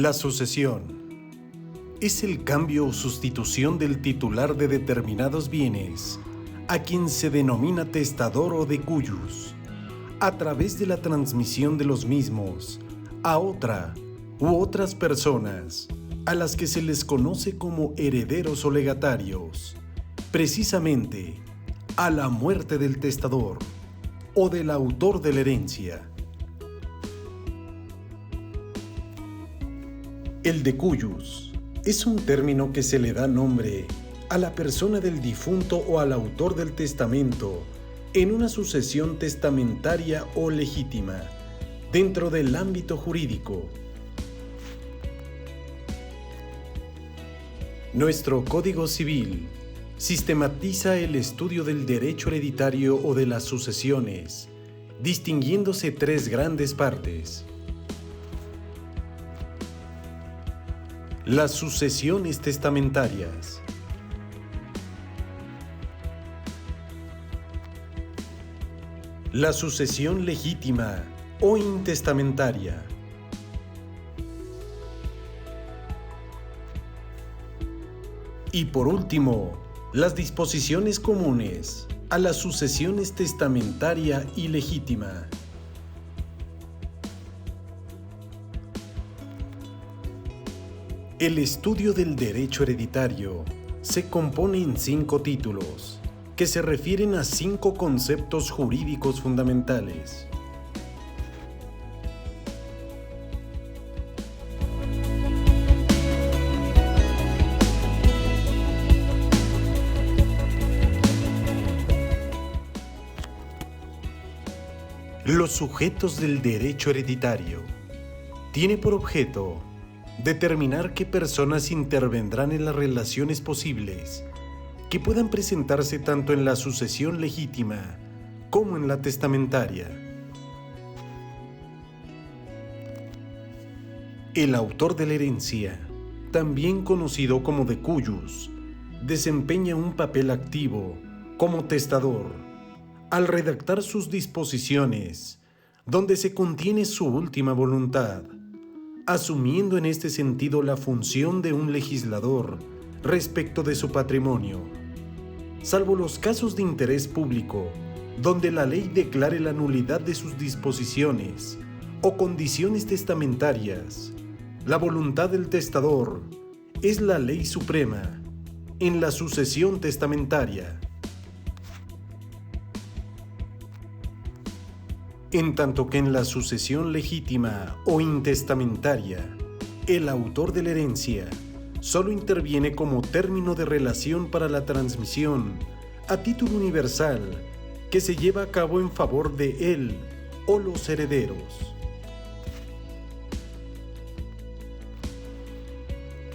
La sucesión es el cambio o sustitución del titular de determinados bienes, a quien se denomina testador o decuyus, a través de la transmisión de los mismos a otra u otras personas, a las que se les conoce como herederos o legatarios, precisamente a la muerte del testador o del autor de la herencia. El decuyus es un término que se le da nombre a la persona del difunto o al autor del testamento en una sucesión testamentaria o legítima dentro del ámbito jurídico. Nuestro Código Civil sistematiza el estudio del derecho hereditario o de las sucesiones, distinguiéndose tres grandes partes: las sucesiones testamentarias, la sucesión legítima o intestamentaria, y por último, las disposiciones comunes a las sucesiones testamentaria y legítima. El estudio del derecho hereditario se compone en 5 títulos, que se refieren a 5 conceptos jurídicos fundamentales. Los sujetos del derecho hereditario tiene por objeto determinar qué personas intervendrán en las relaciones posibles que puedan presentarse tanto en la sucesión legítima como en la testamentaria. El autor de la herencia, también conocido como decuyus, desempeña un papel activo como testador al redactar sus disposiciones, donde se contiene su última voluntad, asumiendo en este sentido la función de un legislador respecto de su patrimonio, salvo los casos de interés público, donde la ley declare la nulidad de sus disposiciones o condiciones testamentarias. La voluntad del testador es la ley suprema en la sucesión testamentaria. En tanto que en la sucesión legítima o intestamentaria, el autor de la herencia solo interviene como término de relación para la transmisión a título universal que se lleva a cabo en favor de él o los herederos.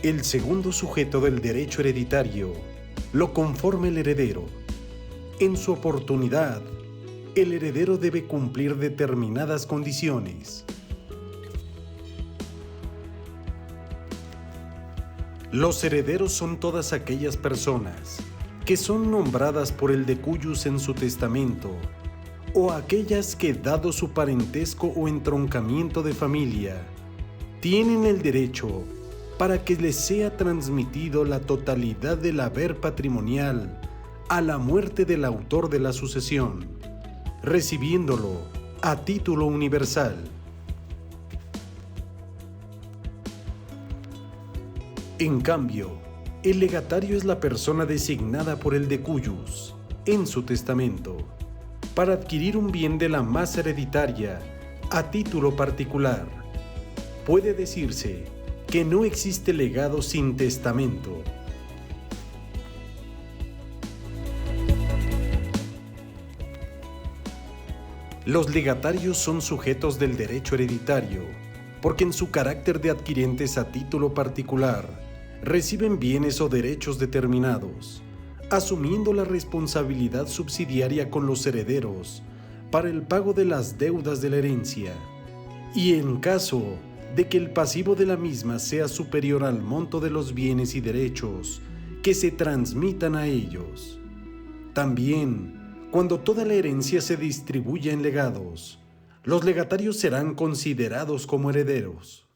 El segundo sujeto del derecho hereditario lo conforma el heredero. En su oportunidad, el heredero debe cumplir determinadas condiciones. Los herederos son todas aquellas personas que son nombradas por el decuyus en su testamento, o aquellas que, dado su parentesco o entroncamiento de familia, tienen el derecho para que les sea transmitido la totalidad del haber patrimonial a la muerte del autor de la sucesión, recibiéndolo a título universal. En cambio, el legatario es la persona designada por el decuyus en su testamento para adquirir un bien de la masa hereditaria a título particular. Puede decirse que no existe legado sin testamento. Los legatarios son sujetos del derecho hereditario, porque en su carácter de adquirientes a título particular, reciben bienes o derechos determinados, asumiendo la responsabilidad subsidiaria con los herederos para el pago de las deudas de la herencia, y en caso de que el pasivo de la misma sea superior al monto de los bienes y derechos que se transmitan a ellos. También, cuando toda la herencia se distribuya en legados, los legatarios serán considerados como herederos.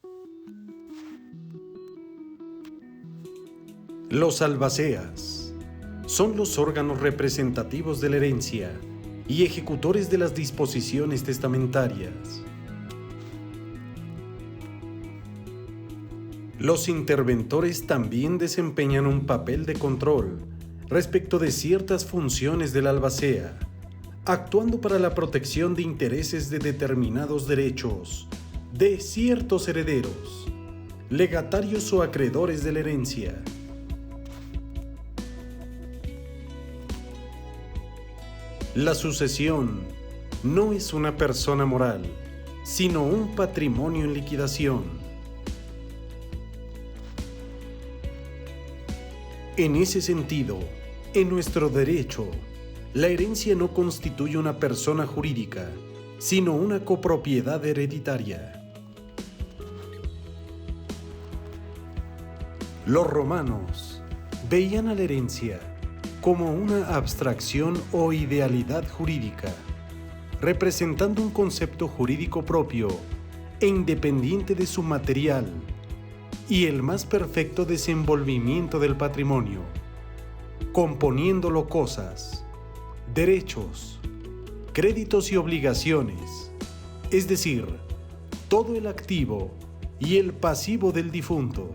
Los albaceas son los órganos representativos de la herencia y ejecutores de las disposiciones testamentarias. Los interventores también desempeñan un papel de control respecto de ciertas funciones del albacea, actuando para la protección de intereses de determinados derechos de ciertos herederos, legatarios o acreedores de la herencia. La sucesión no es una persona moral, sino un patrimonio en liquidación. En ese sentido, en nuestro derecho, la herencia no constituye una persona jurídica, sino una copropiedad hereditaria. Los romanos veían a la herencia como una abstracción o idealidad jurídica, representando un concepto jurídico propio e independiente de su material y el más perfecto desenvolvimiento del patrimonio, componiéndolo cosas, derechos, créditos y obligaciones, es decir, todo el activo y el pasivo del difunto.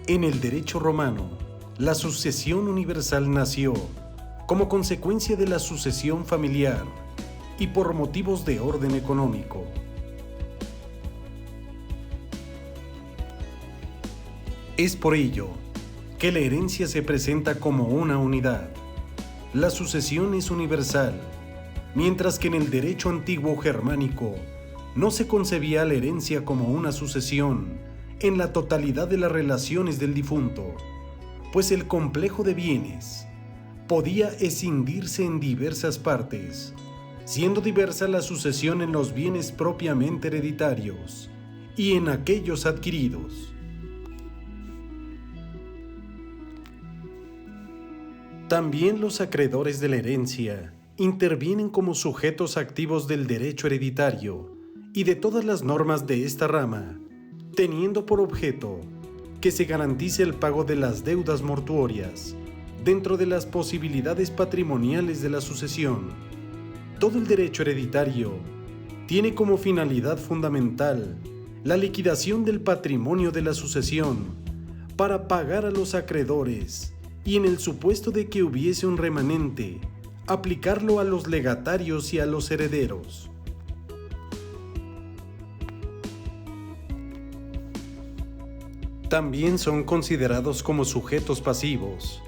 En el derecho romano, la sucesión universal nació como consecuencia de la sucesión familiar y por motivos de orden económico. Es por ello que la herencia se presenta como una unidad. La sucesión es universal, mientras que en el derecho antiguo germánico no se concebía la herencia como una sucesión en la totalidad de las relaciones del difunto, pues el complejo de bienes podía escindirse en diversas partes, siendo diversa la sucesión en los bienes propiamente hereditarios y en aquellos adquiridos. También los acreedores de la herencia intervienen como sujetos activos del derecho hereditario y de todas las normas de esta rama, teniendo por objeto que se garantice el pago de las deudas mortuorias dentro de las posibilidades patrimoniales de la sucesión. Todo el derecho hereditario tiene como finalidad fundamental la liquidación del patrimonio de la sucesión para pagar a los acreedores y, en el supuesto de que hubiese un remanente, aplicarlo a los legatarios y a los herederos. También son considerados como sujetos pasivos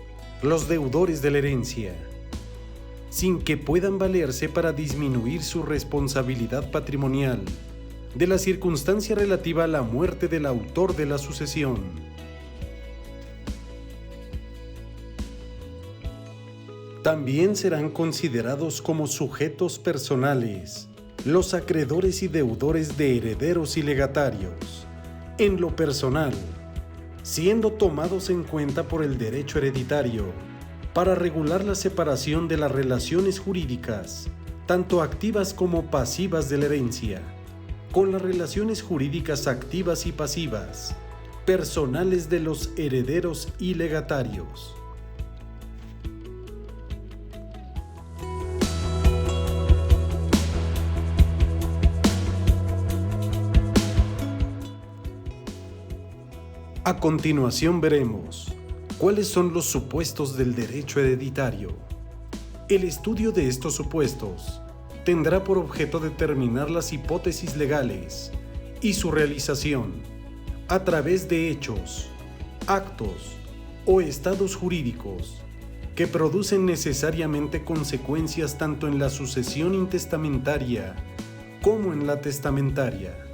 los deudores de la herencia, sin que puedan valerse para disminuir su responsabilidad patrimonial de la circunstancia relativa a la muerte del autor de la sucesión. También serán considerados como sujetos personales los acreedores y deudores de herederos y legatarios, en lo personal, siendo tomados en cuenta por el derecho hereditario para regular la separación de las relaciones jurídicas, tanto activas como pasivas de la herencia, con las relaciones jurídicas activas y pasivas, personales de los herederos y legatarios. A continuación veremos cuáles son los supuestos del derecho hereditario. El estudio de estos supuestos tendrá por objeto determinar las hipótesis legales y su realización a través de hechos, actos o estados jurídicos que producen necesariamente consecuencias tanto en la sucesión intestamentaria como en la testamentaria.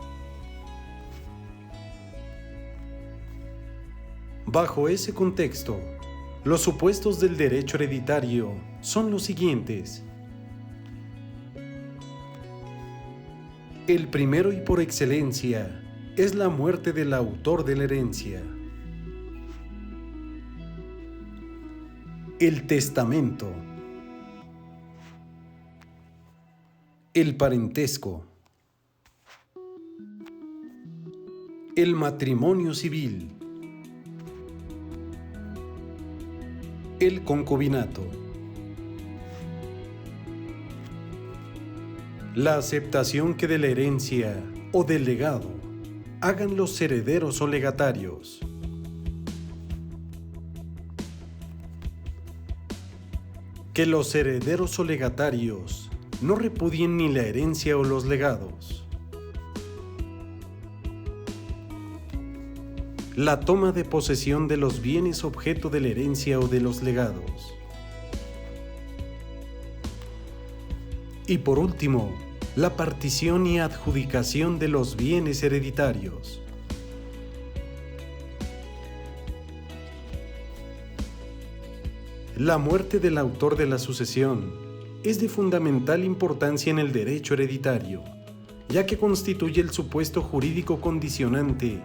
Bajo ese contexto, los supuestos del derecho hereditario son los siguientes. El primero y por excelencia es la muerte del autor de la herencia. El testamento. El parentesco. El matrimonio civil. El concubinato. La aceptación que de la herencia o del legado hagan los herederos o legatarios. Que los herederos o legatarios no repudien ni la herencia o los legados. La toma de posesión de los bienes objeto de la herencia o de los legados. Y por último, la partición y adjudicación de los bienes hereditarios. La muerte del autor de la sucesión es de fundamental importancia en el derecho hereditario, ya que constituye el supuesto jurídico condicionante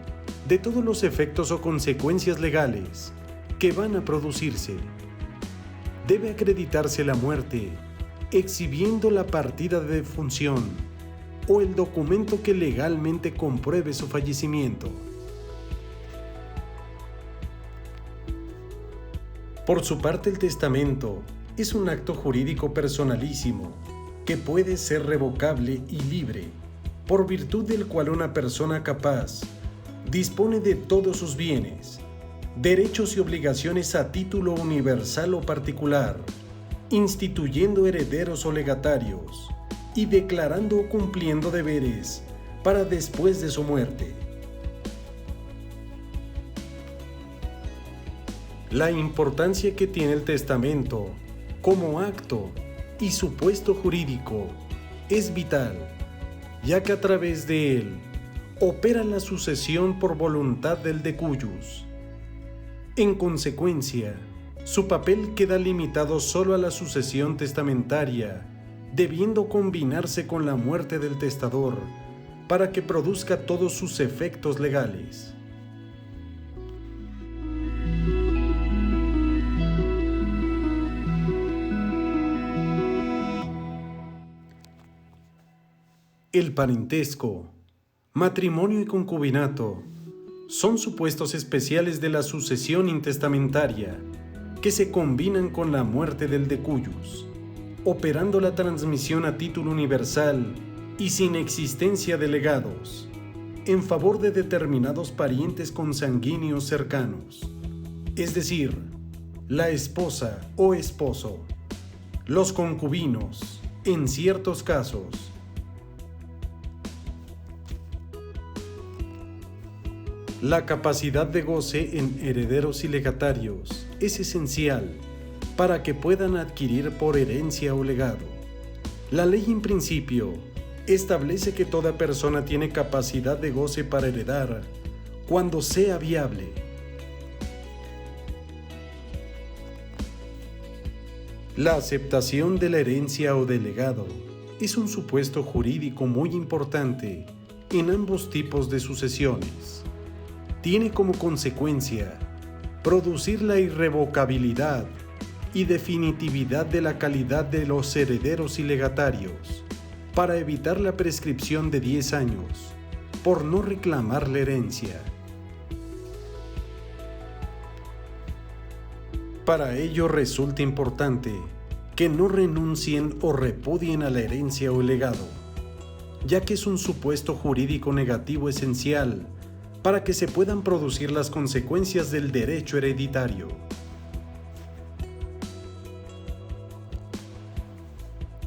de todos los efectos o consecuencias legales que van a producirse. Debe acreditarse la muerte, exhibiendo la partida de defunción o el documento que legalmente compruebe su fallecimiento. Por su parte, el testamento es un acto jurídico personalísimo que puede ser revocable y libre, por virtud del cual una persona capaz dispone de todos sus bienes, derechos y obligaciones a título universal o particular, instituyendo herederos o legatarios y declarando o cumpliendo deberes para después de su muerte. La importancia que tiene el testamento como acto y supuesto jurídico es vital, ya que a través de él opera la sucesión por voluntad del decuyus. En consecuencia, su papel queda limitado solo a la sucesión testamentaria, debiendo combinarse con la muerte del testador para que produzca todos sus efectos legales. El parentesco, matrimonio y concubinato son supuestos especiales de la sucesión intestamentaria que se combinan con la muerte del decuyus, operando la transmisión a título universal y sin existencia de legados, en favor de determinados parientes consanguíneos cercanos, es decir, la esposa o esposo, los concubinos, en ciertos casos. La capacidad de goce en herederos y legatarios es esencial para que puedan adquirir por herencia o legado. La ley en principio establece que toda persona tiene capacidad de goce para heredar cuando sea viable. La aceptación de la herencia o del legado es un supuesto jurídico muy importante en ambos tipos de sucesiones. Tiene como consecuencia producir la irrevocabilidad y definitividad de la calidad de los herederos y legatarios para evitar la prescripción de 10 años por no reclamar la herencia. Para ello resulta importante que no renuncien o repudien a la herencia o el legado, ya que es un supuesto jurídico negativo esencial para que se puedan producir las consecuencias del derecho hereditario.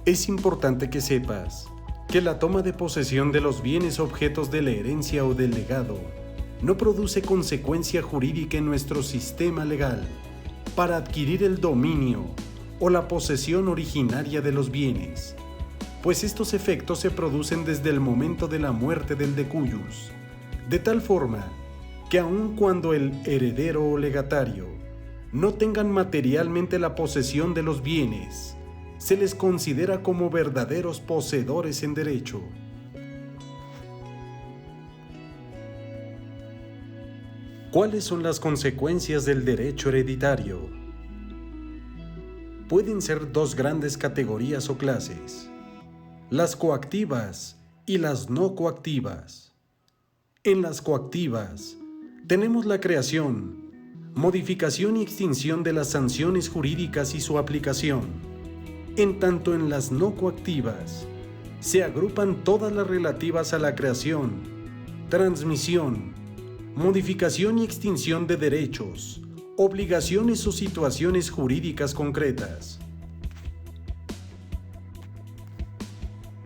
Es importante que sepas que la toma de posesión de los bienes objetos de la herencia o del legado no produce consecuencia jurídica en nuestro sistema legal para adquirir el dominio o la posesión originaria de los bienes, pues estos efectos se producen desde el momento de la muerte del decuyus, de tal forma que aun cuando el heredero o legatario no tengan materialmente la posesión de los bienes, se les considera como verdaderos poseedores en derecho. ¿Cuáles son las consecuencias del derecho hereditario? Pueden ser dos grandes categorías o clases: las coactivas y las no coactivas. En las coactivas, tenemos la creación, modificación y extinción de las sanciones jurídicas y su aplicación. En tanto en las no coactivas, se agrupan todas las relativas a la creación, transmisión, modificación y extinción de derechos, obligaciones o situaciones jurídicas concretas.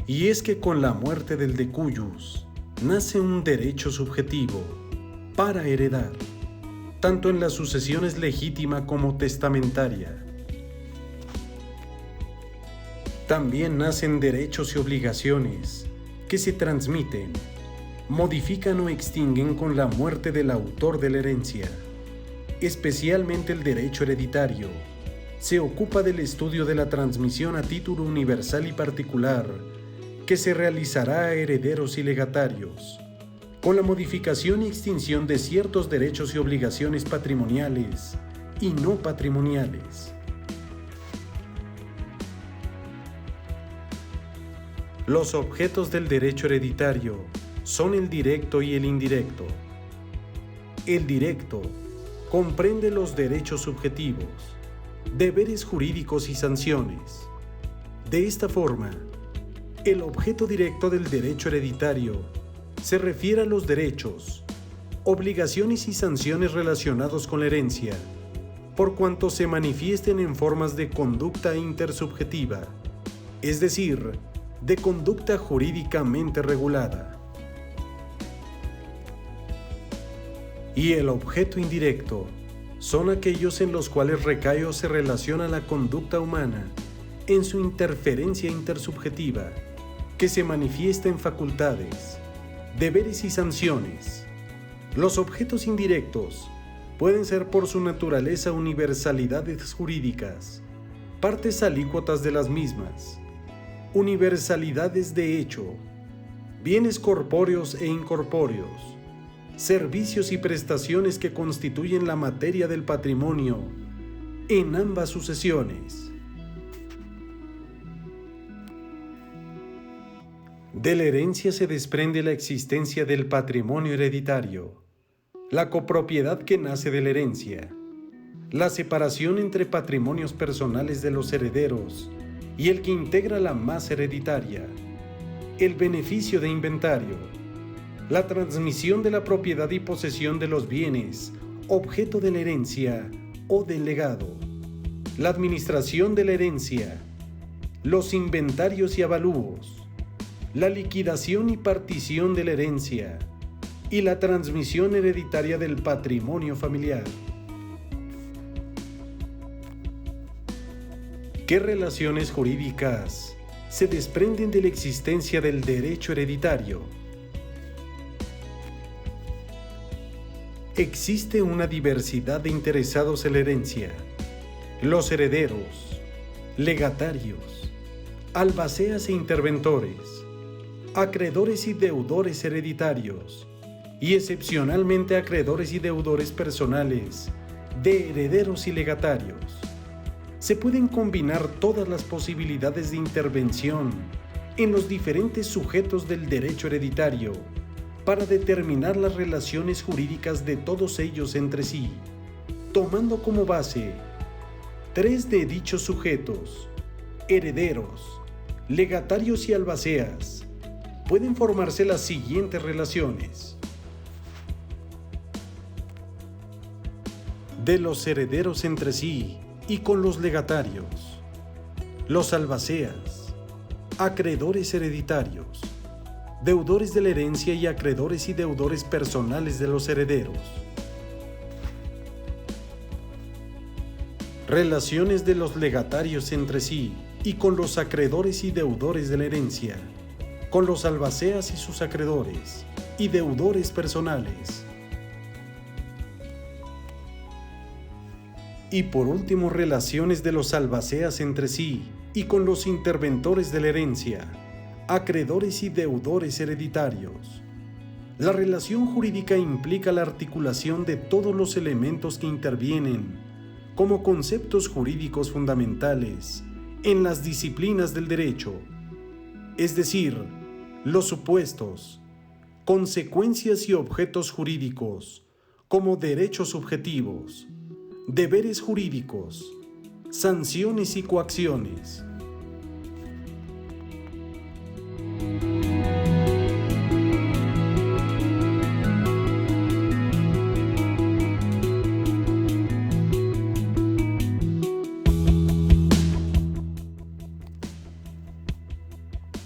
Y es que con la muerte del decuyus, nace un derecho subjetivo para heredar, tanto en las sucesiones legítima como testamentaria. También nacen derechos y obligaciones que se transmiten, modifican o extinguen con la muerte del autor de la herencia. Especialmente el derecho hereditario se ocupa del estudio de la transmisión a título universal y particular que se realizará a herederos y legatarios, con la modificación y extinción de ciertos derechos y obligaciones patrimoniales y no patrimoniales. Los objetos del derecho hereditario son el directo y el indirecto. El directo comprende los derechos subjetivos, deberes jurídicos y sanciones. De esta forma, el objeto directo del derecho hereditario se refiere a los derechos, obligaciones y sanciones relacionados con la herencia, por cuanto se manifiesten en formas de conducta intersubjetiva, es decir, de conducta jurídicamente regulada. Y el objeto indirecto son aquellos en los cuales recae o se relaciona la conducta humana en su interferencia intersubjetiva, que se manifiesta en facultades, deberes y sanciones. Los objetos indirectos pueden ser por su naturaleza universalidades jurídicas, partes alícuotas de las mismas, universalidades de hecho, bienes corpóreos e incorpóreos, servicios y prestaciones que constituyen la materia del patrimonio en ambas sucesiones. De la herencia se desprende la existencia del patrimonio hereditario, la copropiedad que nace de la herencia, la separación entre patrimonios personales de los herederos y el que integra la masa hereditaria, el beneficio de inventario, la transmisión de la propiedad y posesión de los bienes, objeto de la herencia o del legado, la administración de la herencia, los inventarios y avalúos, la liquidación y partición de la herencia y la transmisión hereditaria del patrimonio familiar. ¿Qué relaciones jurídicas se desprenden de la existencia del derecho hereditario? Existe una diversidad de interesados en la herencia: los herederos, legatarios, albaceas e interventores, acreedores y deudores hereditarios, y excepcionalmente acreedores y deudores personales de herederos y legatarios. Se pueden combinar todas las posibilidades de intervención en los diferentes sujetos del derecho hereditario para determinar las relaciones jurídicas de todos ellos entre sí, tomando como base 3 de dichos sujetos: herederos, legatarios y albaceas. Pueden formarse las siguientes relaciones. De los herederos entre sí y con los legatarios, los albaceas, acreedores hereditarios, deudores de la herencia y acreedores y deudores personales de los herederos. Relaciones de los legatarios entre sí y con los acreedores y deudores de la herencia, con los albaceas y sus acreedores y deudores personales. Y por último, relaciones de los albaceas entre sí y con los interventores de la herencia, acreedores y deudores hereditarios. La relación jurídica implica la articulación de todos los elementos que intervienen como conceptos jurídicos fundamentales en las disciplinas del derecho, es decir, los supuestos, consecuencias y objetos jurídicos, como derechos subjetivos, deberes jurídicos, sanciones y coacciones.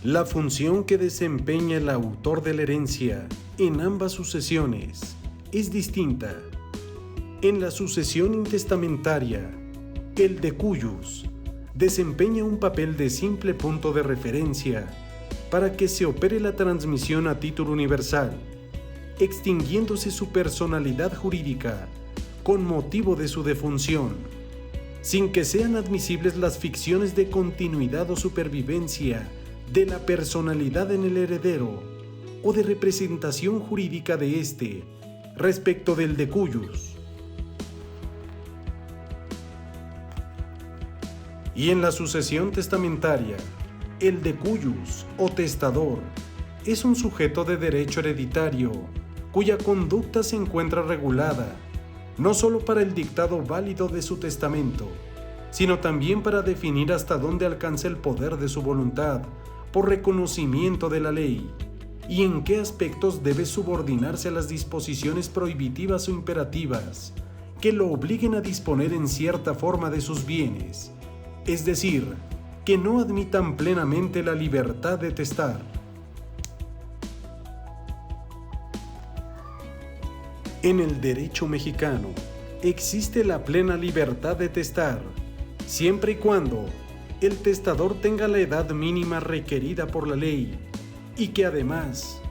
La función que desempeña el autor de la herencia en ambas sucesiones es distinta. En la sucesión intestamentaria, el decujus desempeña un papel de simple punto de referencia para que se opere la transmisión a título universal, extinguiéndose su personalidad jurídica con motivo de su defunción, sin que sean admisibles las ficciones de continuidad o supervivencia de la personalidad en el heredero o de representación jurídica de éste respecto del decujus. Y en la sucesión testamentaria, el decujus o testador es un sujeto de derecho hereditario cuya conducta se encuentra regulada no solo para el dictado válido de su testamento, sino también para definir hasta dónde alcanza el poder de su voluntad por reconocimiento de la ley, y en qué aspectos debe subordinarse a las disposiciones prohibitivas o imperativas que lo obliguen a disponer en cierta forma de sus bienes, es decir, que no admitan plenamente la libertad de testar. En el derecho mexicano existe la plena libertad de testar, siempre y cuando el testador tenga la edad mínima requerida por la ley y que además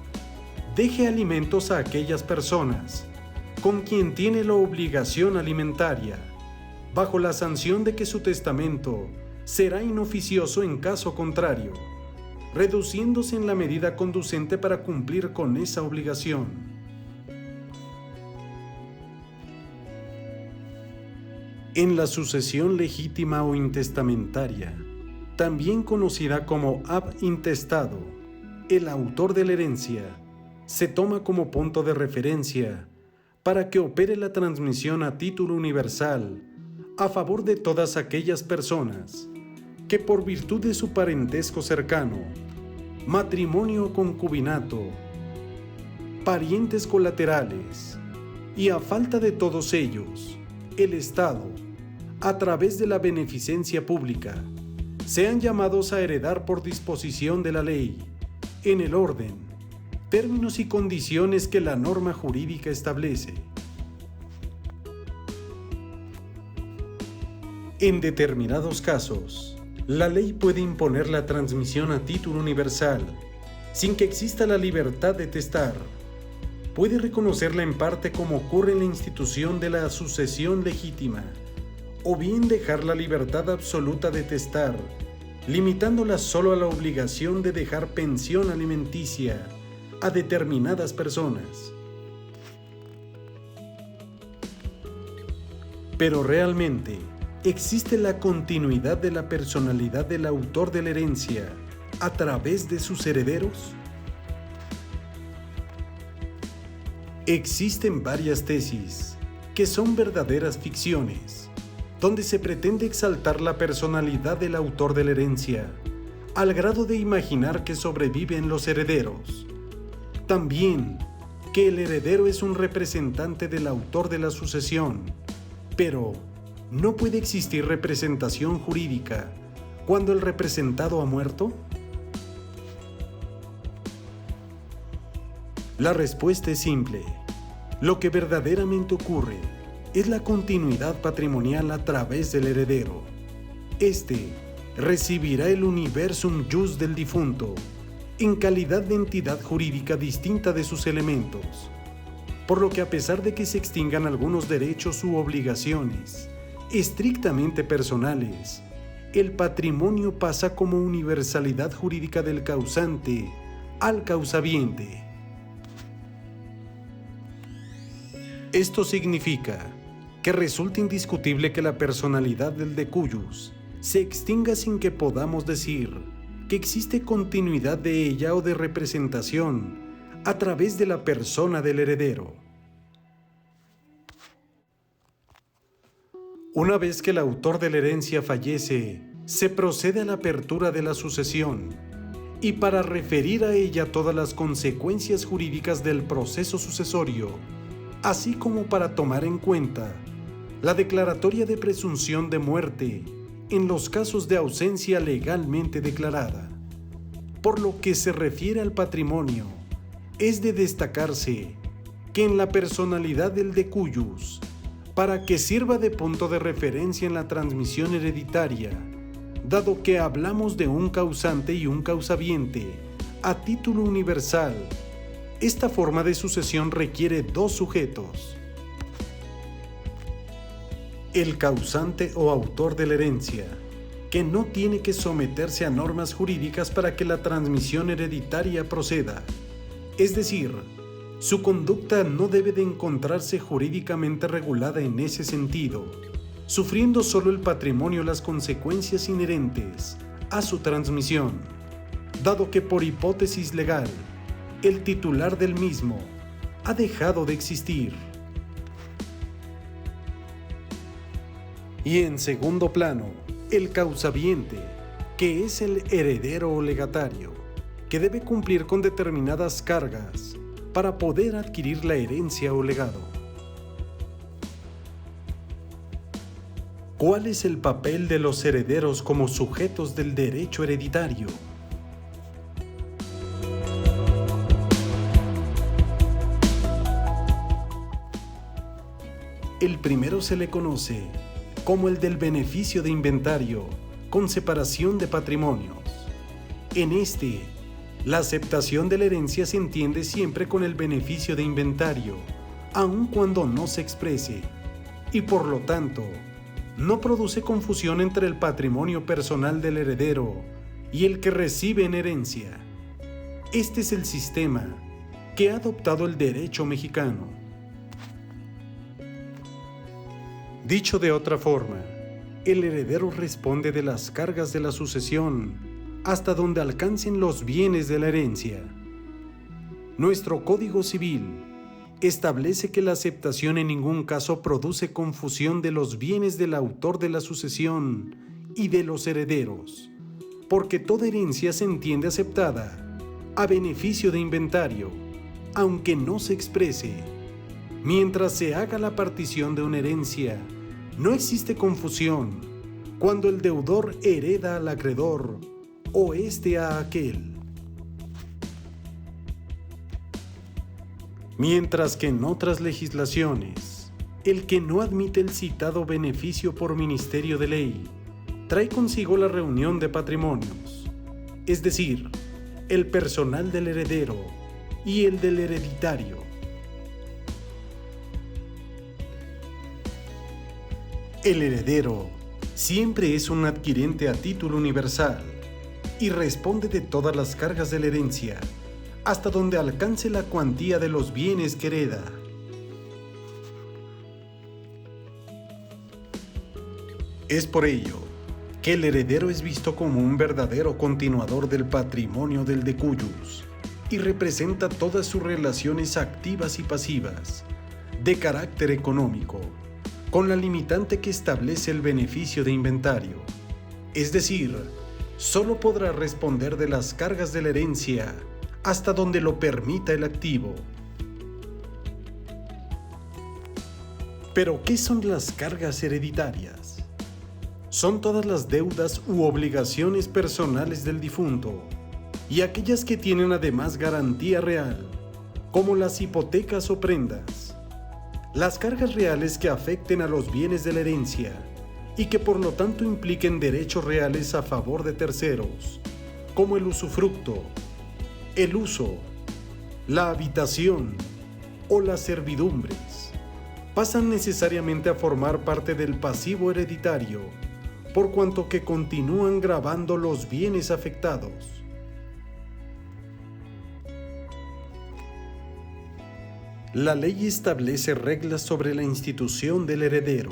deje alimentos a aquellas personas con quien tiene la obligación alimentaria, bajo la sanción de que su testamento será inoficioso en caso contrario, reduciéndose en la medida conducente para cumplir con esa obligación. En la sucesión legítima o intestamentaria, también conocida como ab intestado, el autor de la herencia se toma como punto de referencia para que opere la transmisión a título universal a favor de todas aquellas personas que por virtud de su parentesco cercano, matrimonio o concubinato, parientes colaterales y a falta de todos ellos, el Estado, a través de la beneficencia pública, sean llamados a heredar por disposición de la ley, en el orden, términos y condiciones que la norma jurídica establece. En determinados casos, la ley puede imponer la transmisión a título universal, sin que exista la libertad de testar. Puede reconocerla en parte como ocurre en la institución de la sucesión legítima, o bien dejar la libertad absoluta de testar, limitándola solo a la obligación de dejar pensión alimenticia a determinadas personas. Pero realmente, ¿existe la continuidad de la personalidad del autor de la herencia a través de sus herederos? Existen varias tesis que son verdaderas ficciones, donde se pretende exaltar la personalidad del autor de la herencia, al grado de imaginar que sobreviven los herederos. También que el heredero es un representante del autor de la sucesión, pero ¿no puede existir representación jurídica cuando el representado ha muerto? La respuesta es simple. Lo que verdaderamente ocurre es la continuidad patrimonial a través del heredero. Este recibirá el universum jus del difunto en calidad de entidad jurídica distinta de sus elementos, por lo que a pesar de que se extingan algunos derechos u obligaciones estrictamente personales, el patrimonio pasa como universalidad jurídica del causante al causaviente. Esto significa que resulta indiscutible que la personalidad del decujus se extinga sin que podamos decir que existe continuidad de ella o de representación a través de la persona del heredero. Una vez que el autor de la herencia fallece, se procede a la apertura de la sucesión y para referir a ella todas las consecuencias jurídicas del proceso sucesorio, así como para tomar en cuenta la declaratoria de presunción de muerte en los casos de ausencia legalmente declarada. Por lo que se refiere al patrimonio, es de destacarse que en la personalidad del decuyus, para que sirva de punto de referencia en la transmisión hereditaria, dado que hablamos de un causante y un causaviente a título universal, esta forma de sucesión requiere dos sujetos: el causante o autor de la herencia, que no tiene que someterse a normas jurídicas para que la transmisión hereditaria proceda, es decir, su conducta no debe de encontrarse jurídicamente regulada en ese sentido, sufriendo solo el patrimonio las consecuencias inherentes a su transmisión, dado que por hipótesis legal, el titular del mismo ha dejado de existir. Y en segundo plano, el causaviente, que es el heredero o legatario, que debe cumplir con determinadas cargas para poder adquirir la herencia o legado. ¿Cuál es el papel de los herederos como sujetos del derecho hereditario? El primero se le conoce como el del beneficio de inventario con separación de patrimonios. En este, la aceptación de la herencia se entiende siempre con el beneficio de inventario, aun cuando no se exprese, y por lo tanto, no produce confusión entre el patrimonio personal del heredero y el que recibe en herencia. Este es el sistema que ha adoptado el derecho mexicano. Dicho de otra forma, el heredero responde de las cargas de la sucesión hasta donde alcancen los bienes de la herencia. Nuestro Código Civil establece que la aceptación en ningún caso produce confusión de los bienes del autor de la sucesión y de los herederos, porque toda herencia se entiende aceptada a beneficio de inventario, aunque no se exprese. Mientras se haga la partición de una herencia, no existe confusión cuando el deudor hereda al acreedor o éste a aquel. Mientras que en otras legislaciones, el que no admite el citado beneficio por ministerio de ley trae consigo la reunión de patrimonios, es decir, el personal del heredero y el del hereditario. El heredero siempre es un adquirente a título universal y responde de todas las cargas de la herencia hasta donde alcance la cuantía de los bienes que hereda. Es por ello que el heredero es visto como un verdadero continuador del patrimonio del decuyus y representa todas sus relaciones activas y pasivas de carácter económico, con la limitante que establece el beneficio de inventario, es decir, solo podrá responder de las cargas de la herencia hasta donde lo permita el activo. ¿Pero qué son las cargas hereditarias? Son todas las deudas u obligaciones personales del difunto y aquellas que tienen además garantía real, como las hipotecas o prendas. Las cargas reales que afecten a los bienes de la herencia y que por lo tanto impliquen derechos reales a favor de terceros, como el usufructo, el uso, la habitación o las servidumbres, pasan necesariamente a formar parte del pasivo hereditario, por cuanto que continúan gravando los bienes afectados. La ley establece reglas sobre la institución del heredero.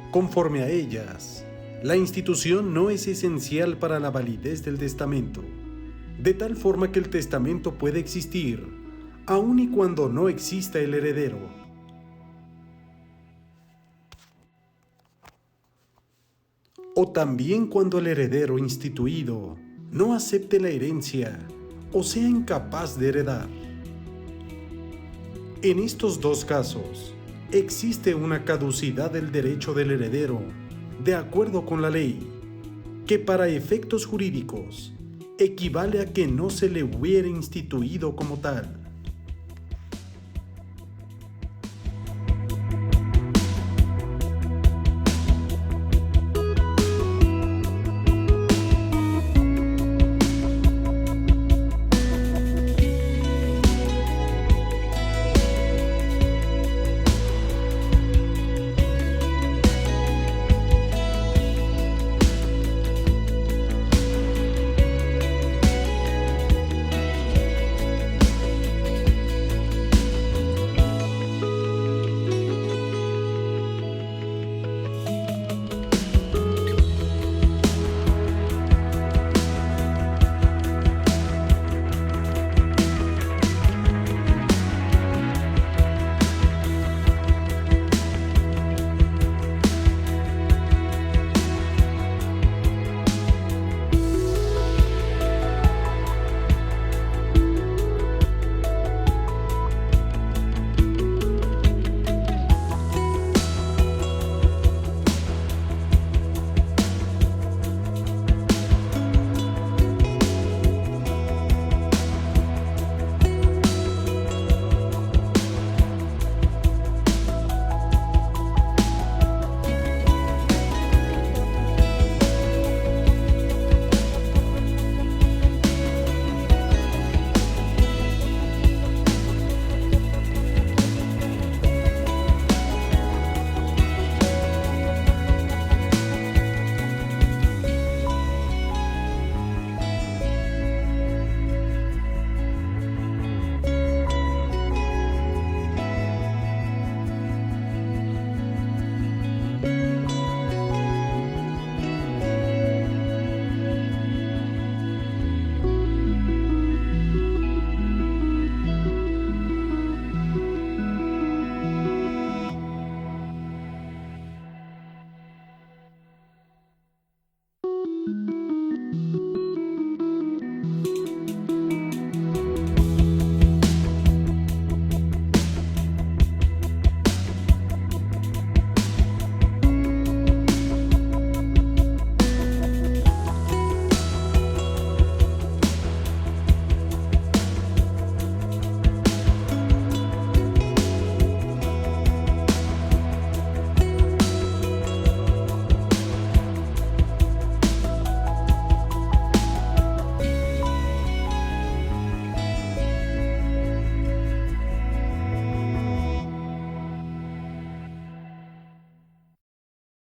Conforme a ellas, la institución no es esencial para la validez del testamento, de tal forma que el testamento puede existir, aun y cuando no exista el heredero. O también cuando el heredero instituido no acepte la herencia o sea incapaz de heredar. En estos dos casos, existe una caducidad del derecho del heredero, de acuerdo con la ley, que para efectos jurídicos equivale a que no se le hubiera instituido como tal.